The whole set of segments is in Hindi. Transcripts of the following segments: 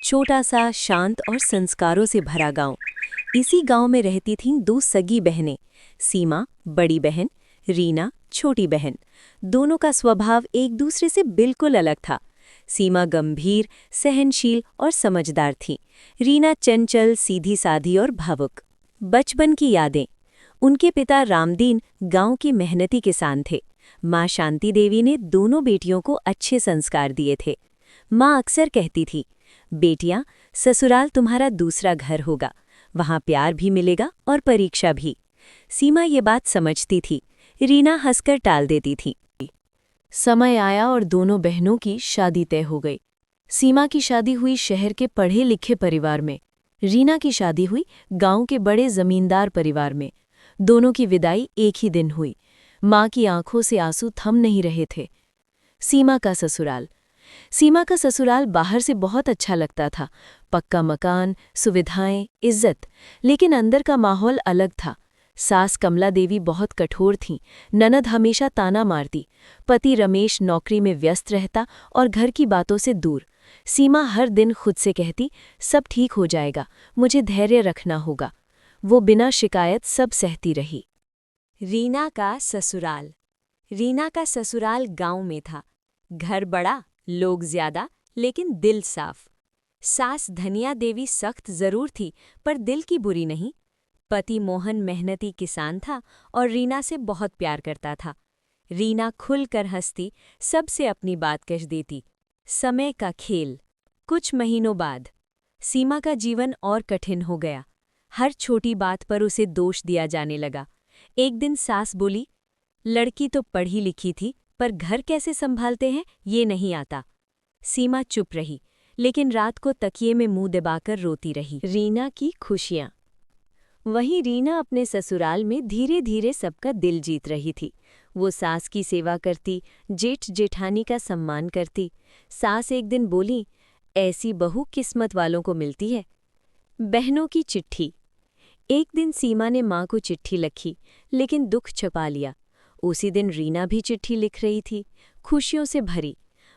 छोटा सा शांत और संस्कारों से भरा गांव। इसी गांव में रहती थीं दो सगी बहनें, सीमा बड़ी बहन, रीना छोटी बहन। दोनों का स्वभाव एक दूसरे से बिल्कुल अलग था। सीमा गंभीर, सहनशील और समझदार थी। रीना चंचल, सीधी साधी और भावुक। बचपन की यादें। उनके पिता रामदीन गांव के मेहनती किसान थे। माँ शांति देवी ने दोनों बेटियों को अच्छे संस्कार दिए थे। माँ अक्सर कहती थी, बेटियां, ससुराल तुम्हारा दूसरा घर होगा, वहां प्यार भी मिलेगा और परीक्षा भी। सीमा ये बात समझती थी। रीना हंसकर टाल देती थी। समय आया और दोनों बहनों की शादी तय हो गई। सीमा की शादी हुई शहर के पढ़े लिखे परिवार में। रीना की शादी हुई गांव के बड़े जमींदार परिवार में। दोनों की विदाई एक ही दिन हुई। माँ की आंखों से आंसू थम नहीं रहे थे। सीमा का ससुराल। सीमा का ससुराल बाहर से बहुत अच्छा लगता था। पक्का मकान, सुविधाएं, इज्जत। लेकिन अंदर का माहौल अलग था। सास कमला देवी बहुत कठोर थीं। ननद हमेशा ताना मारती। पति रमेश नौकरी में व्यस्त रहता और घर की बातों से दूर। सीमा हर दिन खुद से कहती, सब ठीक हो जाएगा, मुझे धैर्य रखना होगा। वो बिना शिकायत सब सहती रही। रीना का ससुराल। रीना का ससुराल गांव में था। घर बड़ा, लोग ज्यादा, लेकिन दिल साफ। सास धनिया देवी सख्त जरूर थी, पर दिल की बुरी नहीं। पति मोहन मेहनती किसान था और रीना से बहुत प्यार करता था। रीना खुलकर हंसती, सबसे अपनी बात कह देती। समय का खेल। कुछ महीनों बाद सीमा का जीवन और कठिन हो गया। हर छोटी बात पर उसे दोष दिया जाने लगा। एक दिन सास बोली, लड़की तो पढ़ी लिखी थी, पर घर कैसे संभालते हैं ये नहीं आता। सीमा चुप रही, लेकिन रात को तकिए में मुंह दबाकर रोती रही। रीना की खुशियां। वहीं रीना अपने ससुराल में धीरे धीरे सबका दिल जीत रही थी। वो सास की सेवा करती, जेठ जेठानी का सम्मान करती। सास एक दिन बोली, ऐसी बहू किस्मत वालों को मिलती है। बहनों की चिट्ठी। एक दिन सीमा ने माँ को चिट्ठी लिखी, लेकिन दुख छुपा लिया। उसी दिन रीना भी चिट्ठी लिख रही थी, खुशियों से भरी।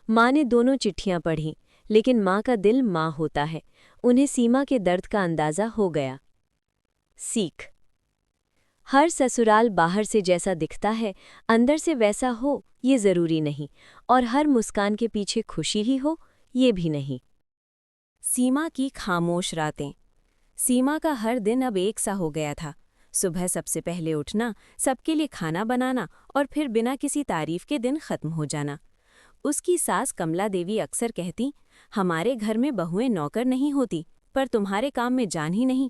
माँ ने दोनों चिट्ठियां पढ़ीं, लेकिन माँ का दिल माँ होता है। उन्हें सीमा के दर्द का अंदाजा हो गया। सीख। हर ससुराल बाहर से जैसा दिखता है, अंदर से वैसा हो ये जरूरी नहीं, और हर मुस्कान के पीछे खुशी ही हो ये भी नहीं। सीमा की खामोश रातें। सीमा का हर दिन अब एक सा हो गया था। सुबह सबसे पहले उठना, सबके लिए खाना बनाना और फिर बिना किसी तारीफ के दिन खत्म हो जाना। उसकी सास कमला देवी अक्सर कहती, हमारे घर में बहुएं नौकर नहीं होती, पर तुम्हारे काम में जान ही नहीं।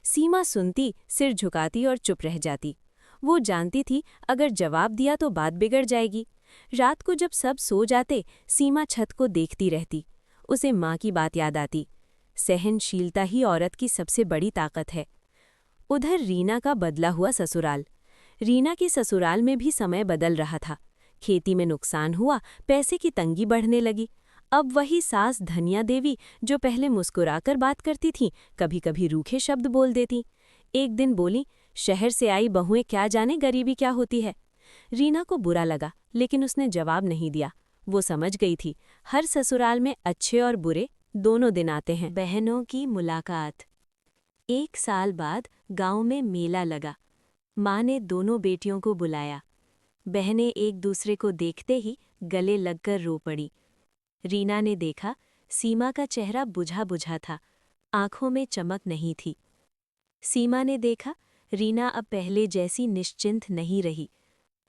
सीमा सुनती, सिर झुकाती और चुप रह जाती। वो जानती थी अगर जवाब दिया तो बात बिगड़ जाएगी। रात को जब सब सो जाते, सीमा छत को देखती रहती। उसे माँ की बात याद आती, सहनशीलता ही औरत की सबसे बड़ी ताकत है। उधर रीना का बदला हुआ ससुराल। रीना के ससुराल में भी समय बदल रहा था। खेती में नुकसान हुआ, पैसे की तंगी बढ़ने लगी। अब वही सास धनिया देवी, जो पहले मुस्कुराकर बात करती थीं, कभी कभी रूखे शब्द बोल देती। एक दिन बोली, शहर से आई बहुएं क्या जाने गरीबी क्या होती है। रीना को बुरा लगा, लेकिन उसने जवाब नहीं दिया। वो समझ गई थी, हर ससुराल में अच्छे और बुरे दोनों दिन आते हैं। बहनों की मुलाकात। 1 साल बाद गांव में मेला लगा। माँ ने दोनों बेटियों को बुलाया। बहनें एक दूसरे को देखते ही गले लगकर रो पड़ी। रीना ने देखा, सीमा का चेहरा बुझा बुझा था, आंखों में चमक नहीं थी। सीमा ने देखा, रीना अब पहले जैसी निश्चिंत नहीं रही।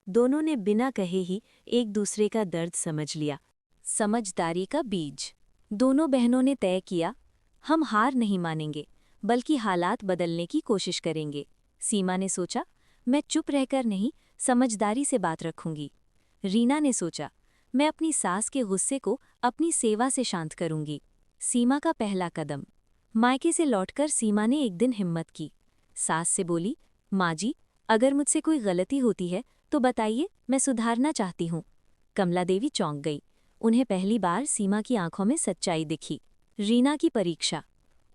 दोनों ने बिना कहे ही एक दूसरे का दर्द समझ लिया। समझदारी का बीज। दोनों बहनों ने तय किया, हम हार नहीं मानेंगे, बल्कि हालात बदलने की कोशिश करेंगे। सीमा ने सोचा, मैं चुप रहकर नहीं, समझदारी से बात रखूंगी। रीना ने सोचा, मैं अपनी सास के गुस्से को अपनी सेवा से शांत करूंगी। सीमा का पहला कदम। मायके से लौटकर सीमा ने एक दिन हिम्मत की। सास से बोली, माँ जी, अगर मुझसे कोई गलती होती है तो बताइए, मैं सुधारना चाहती हूँ। कमला देवी चौंक गई। उन्हें पहली बार सीमा की आंखों में सच्चाई दिखी। रीना की परीक्षा।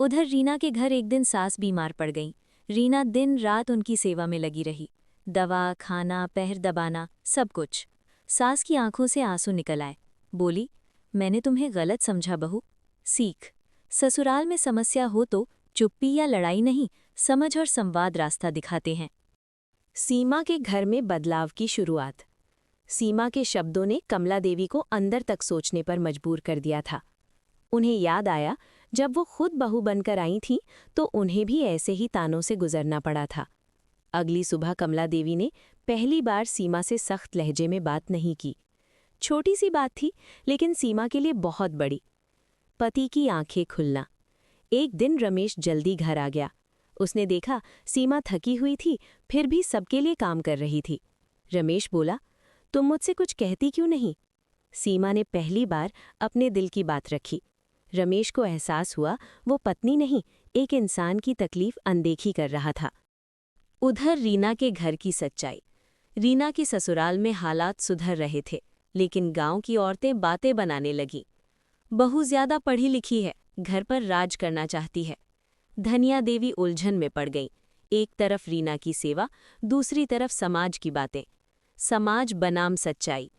उधर रीना के घर एक दिन सास बीमार पड़ गई। रीना दिन रात उनकी सेवा में लगी रही। दवा, खाना, पैर दबाना, सब कुछ। सास की आंखों से आंसू निकल आए। बोली, मैंने तुम्हें गलत समझा बहू। सीख। ससुराल में समस्या हो तो चुप्पी या लड़ाई नहीं, समझ और संवाद रास्ता दिखाते हैं। सीमा के घर में बदलाव की शुरुआत। सीमा के शब्दों ने कमला देवी को अंदर तक सोचने पर मजबूर कर दिया था। उन्हें याद आया, जब वो खुद बहू बनकर आई थीं तो उन्हें भी ऐसे ही तानों से गुजरना पड़ा था। अगली सुबह कमला देवी ने पहली बार सीमा से सख्त लहजे में बात नहीं की। छोटी सी बात थी, लेकिन सीमा के लिए बहुत बड़ी। पति की आंखें खुलना। एक दिन रमेश जल्दी घर आ गया। उसने देखा सीमा थकी हुई थी, फिर भी सबके लिए काम कर रही थी। रमेश बोला, तुम मुझसे कुछ कहती क्यों नहीं? सीमा ने पहली बार अपने दिल की बात रखी। रमेश को एहसास हुआ वो पत्नी नहीं, एक इंसान की तकलीफ अनदेखी कर रहा था। उधर रीना के घर की सच्चाई। रीना की ससुराल में हालात सुधर रहे थे, लेकिन गांव की औरतें बातें बनाने लगीं। बहू ज्यादा पढ़ी लिखी है, घर पर राज करना चाहती है। धनिया देवी उलझन में पड़ गई। एक तरफ रीना की सेवा, दूसरी तरफ समाज की बातें। समाज बनाम सच्चाई।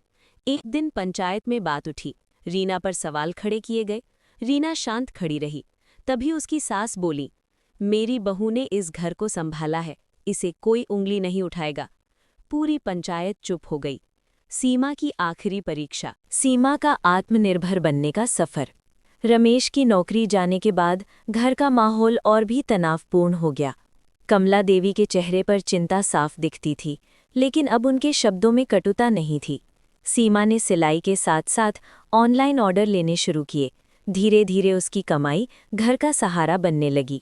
एक दिन पंचायत में बात उठी। रीना पर सवाल खड़े किए गए। रीना शांत खड़ी रही। तभी उसकी सास बोली, मेरी बहू ने इस घर को संभाला है, इसे कोई उंगली नहीं उठाएगा। पूरी पंचायत चुप हो गई। सीमा की आखिरी परीक्षा। सीमा का आत्मनिर्भर बनने का सफर। रमेश की नौकरी जाने के बाद घर का माहौल और भी तनावपूर्ण हो गया। कमला देवी के चेहरे पर चिंता साफ दिखती थी, लेकिन अब उनके शब्दों में कटुता नहीं थी। सीमा ने सिलाई के साथ साथ ऑनलाइन ऑर्डर लेने शुरू किए। धीरे धीरे उसकी कमाई घर का सहारा बनने लगी।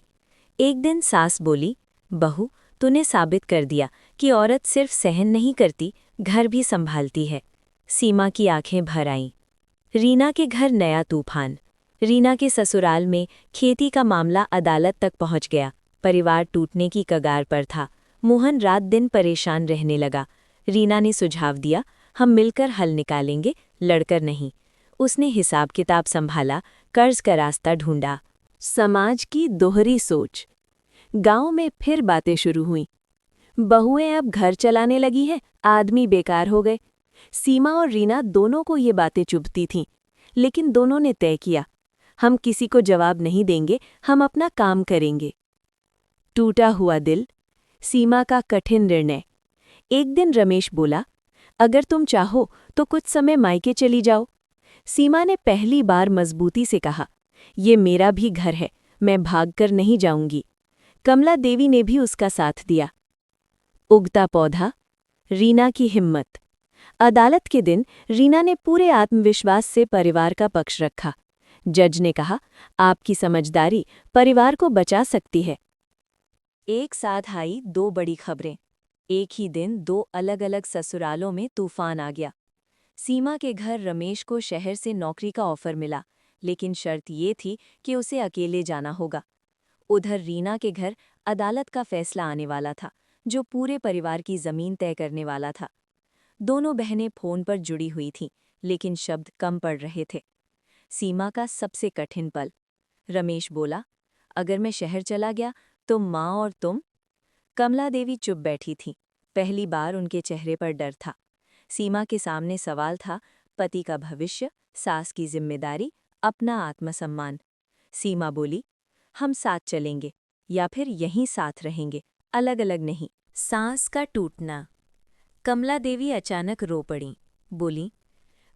एक दिन सास बोली, बहू, तूने साबित कर दिया कि औरत सिर्फ सहन नहीं करती, घर भी संभालती है। सीमा की आंखें भर आईं। रीना के घर नया तूफान। रीना के ससुराल में खेती का मामला अदालत तक पहुंच गया। परिवार टूटने की कगार पर था। मोहन रात दिन परेशान रहने लगा। रीना ने सुझाव दिया, हम मिलकर हल निकालेंगे, लड़कर नहीं। उसने हिसाब किताब संभाला, कर्ज का रास्ता ढूंढा। समाज की दोहरी सोच। गांव में फिर बातें शुरू हुईं। बहुएं अब घर चलाने लगी हैं, आदमी बेकार हो गए। सीमा और रीना दोनों को ये बातें चुभती थीं, लेकिन दोनों ने तय किया, हम किसी को जवाब नहीं देंगे, हम अपना काम करेंगे। टूटा हुआ दिल। सीमा का कठिन निर्णय। एक दिन रमेश बोला, अगर तुम चाहो तो कुछ समय मायके चली जाओ। सीमा ने पहली बार मजबूती से कहा, ये मेरा भी घर है, मैं भागकर नहीं जाऊंगी। कमला देवी ने भी उसका साथ दिया। उगता पौधा। रीना की हिम्मत। अदालत के दिन रीना ने पूरे आत्मविश्वास से परिवार का पक्ष रखा। जज ने कहा, आपकी समझदारी परिवार को बचा सकती है। एक साथ आई दो बड़ी खबरें। एक ही दिन दो अलग अलग ससुरालों में तूफान आ गया। सीमा के घर रमेश को शहर से नौकरी का ऑफर मिला, लेकिन शर्त ये थी कि उसे अकेले जाना होगा। उधर रीना के घर अदालत का फैसला आने वाला था, जो पूरे परिवार की जमीन तय करने वाला था। दोनों बहनें फोन पर जुड़ी हुई थीं, लेकिन शब्द कम पड़ रहे थे। सीमा का सबसे कठिन पल। रमेश बोला, अगर मैं शहर चला गया तो माँ और तुम? कमला देवी चुप बैठी थीं। पहली बार उनके चेहरे पर डर था। सीमा के सामने सवाल था, पति का भविष्य, सास की जिम्मेदारी, अपना आत्मसम्मान। सीमा बोली, हम साथ चलेंगे या फिर यहीं साथ रहेंगे, अलग अलग नहीं। सांस का टूटना। कमला देवी अचानक रो पड़ी। बोली,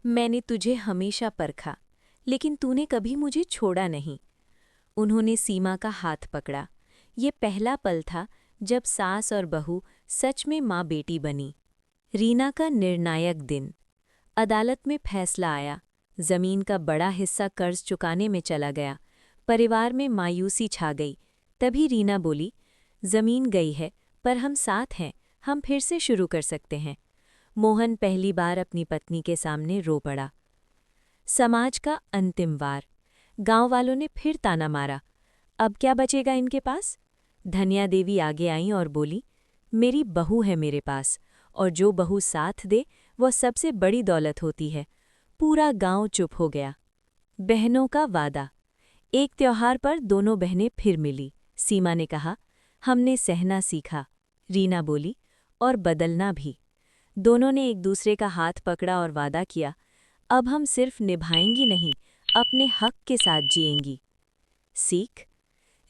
मैंने तुझे हमेशा परखा, लेकिन तूने कभी मुझे छोड़ा नहीं। उन्होंने सीमा का हाथ पकड़ा। ये पहला पल था जब सास और बहू सच में माँ बेटी बनी। रीना का निर्णायक दिन। अदालत में फैसला आया। जमीन का बड़ा हिस्सा कर्ज चुकाने में चला गया। परिवार में मायूसी छा गई। तभी रीना बोली, जमीन गई है, पर हम साथ हैं, हम फिर से शुरू कर सकते हैं। मोहन पहली बार अपनी पत्नी के सामने रो पड़ा। समाज का अंतिम वार। गांव वालों ने फिर ताना मारा, अब क्या बचेगा इनके पास? धनिया देवी आगे आईं और बोली, मेरी बहू है मेरे पास, और जो बहू साथ दे वह सबसे बड़ी दौलत होती है। पूरा गांव चुप हो गया। बहनों का वादा। एक त्योहार पर दोनों बहनें फिर मिली। सीमा ने कहा, हमने सहना सीखा। रीना बोली, और बदलना भी। दोनों ने एक दूसरे का हाथ पकड़ा और वादा किया, अब हम सिर्फ निभाएंगी नहीं, अपने हक के साथ जिएंगी। सीख,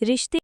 रिश्ते